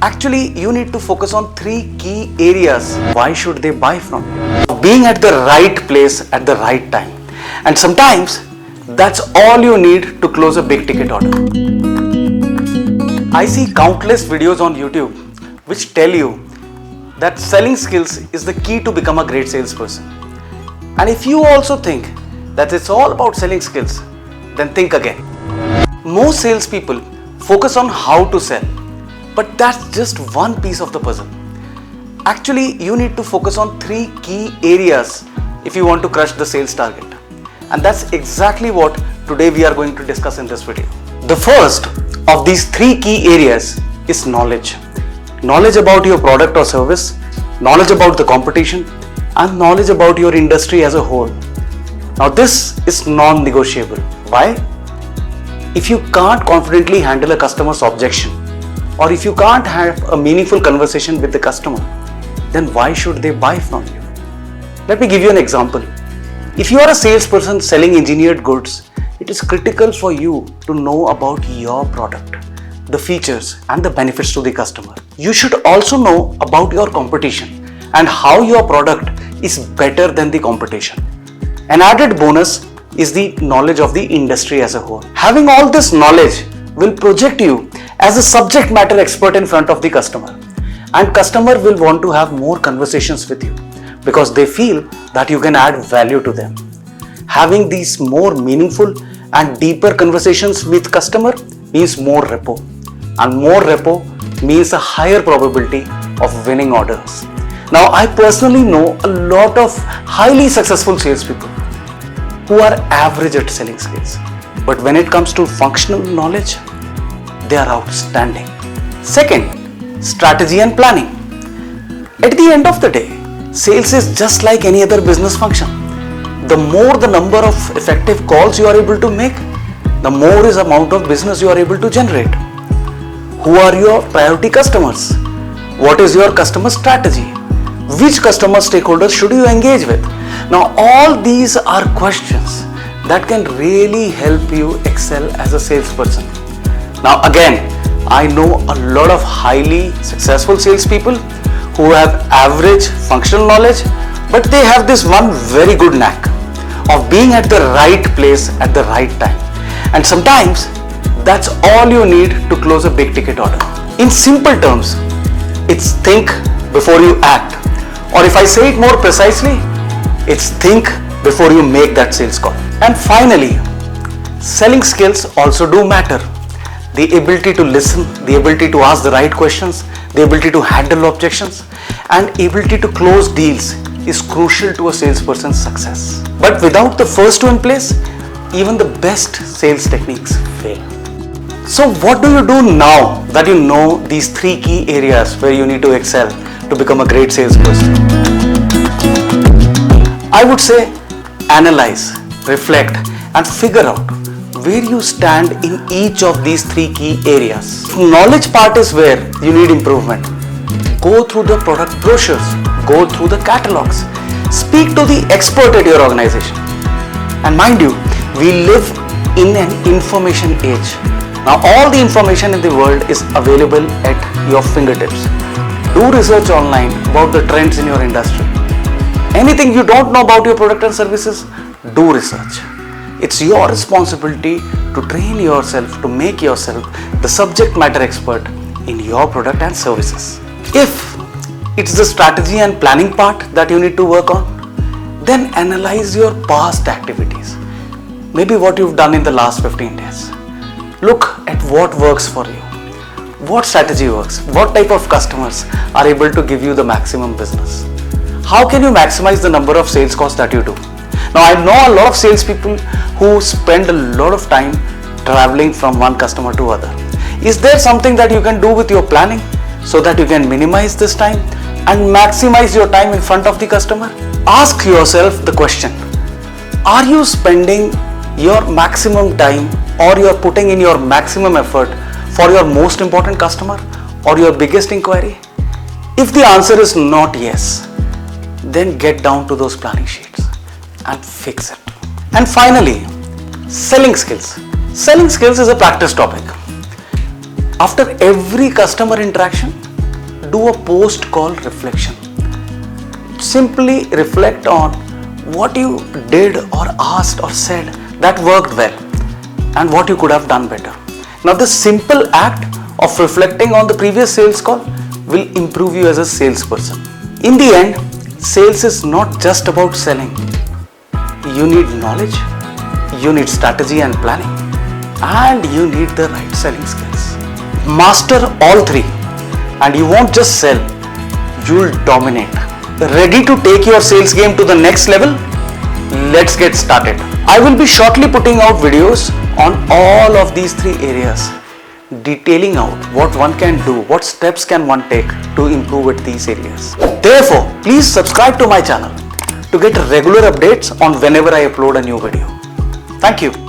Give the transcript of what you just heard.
Actually, you need to focus on three key areas. Why should they buy from you? Being at the right place at the right time. And sometimes that's all you need to close a big ticket order. I see countless videos on YouTube which tell you that selling skills is the key to become a great salesperson. And if you also think that it's all about selling skills, then think again. Most salespeople focus on how to sell, but that's just one piece of the puzzle. Actually, you need to focus on three key areas if you want to crush the sales target. And that's exactly what today we are going to discuss in this video. The first of these three key areas is knowledge. Knowledge about your product or service, knowledge about the competition, and knowledge about your industry as a whole. Now this is non-negotiable. Why? If you can't confidently handle a customer's objection, or if you can't have a meaningful conversation with the customer, then why should they buy from you? Let me give you an example. If you are a salesperson selling engineered goods, it is critical for you to know about your product, the features and the benefits to the customer. You should also know about your competition and how your product is better than the competition. An added bonus is the knowledge of the industry as a whole. Having all this knowledge will project you as a subject matter expert in front of the customer, and customer will want to have more conversations with you because they feel that you can add value to them. Having these more meaningful and deeper conversations with customer means more repo, and more repo means a higher probability of winning orders. Now, I personally know a lot of highly successful salespeople who are average at selling skills, but when it comes to functional knowledge, they are outstanding. Second, strategy and planning. At the end of the day, sales is just like any other business function. The more the number of effective calls you are able to make, the more is the amount of business you are able to generate. Who are your priority customers? What is your customer strategy? Which customer stakeholders should you engage with? Now, all these are questions that can really help you excel as a salesperson. Now, again, I know a lot of highly successful salespeople who have average functional knowledge, but they have this one very good knack of being at the right place at the right time. And sometimes that's all you need to close a big ticket order. In simple terms, it's think before you act. Or if I say it more precisely, it's think before you make that sales call. And finally, selling skills also do matter. The ability to listen, the ability to ask the right questions, the ability to handle objections, and ability to close deals is crucial to a salesperson's success. But without the first two in place, even the best sales techniques fail. So what do you do now that you know these three key areas where you need to excel to become a great salesperson? I would say analyze, reflect, and figure out where you stand in each of these three key areas. Knowledge part is where you need improvement. Go through the product brochures, go through the catalogs, speak to the expert at your organization. And mind you, we live in an information age. Now all the information in the world is available at your fingertips. Do research online about the trends in your industry. Anything you don't know about your product and services, do research. It's your responsibility to train yourself, to make yourself the subject matter expert in your product and services. If it's the strategy and planning part that you need to work on, then analyze your past activities. Maybe what you've done in the last 15 days. Look at what works for you. What strategy works? What type of customers are able to give you the maximum business? How can you maximize the number of sales calls that you do? Now, I know a lot of salespeople who spend a lot of time traveling from one customer to other. Is there something that you can do with your planning so that you can minimize this time and maximize your time in front of the customer? Ask yourself the question, are you spending your maximum time or you're putting in your maximum effort for your most important customer or your biggest inquiry? If the answer is not yes, then get down to those planning sheets and fix it. And finally, selling skills. Selling skills is a practice topic. After every customer interaction, do a post-call reflection. Simply reflect on what you did or asked or said that worked well and what you could have done better. Now this simple act of reflecting on the previous sales call will improve you as a salesperson. In the end, sales is not just about selling. You need knowledge, you need strategy and planning, and you need the right selling skills. Master all three and you won't just sell, you'll dominate. Ready to take your sales game to the next level? Let's get started. I will be shortly putting out videos on all of these three areas, detailing out what one can do, what steps can one take to improve at these areas. Therefore, please subscribe to my channel to get regular updates on whenever I upload a new video. Thank you.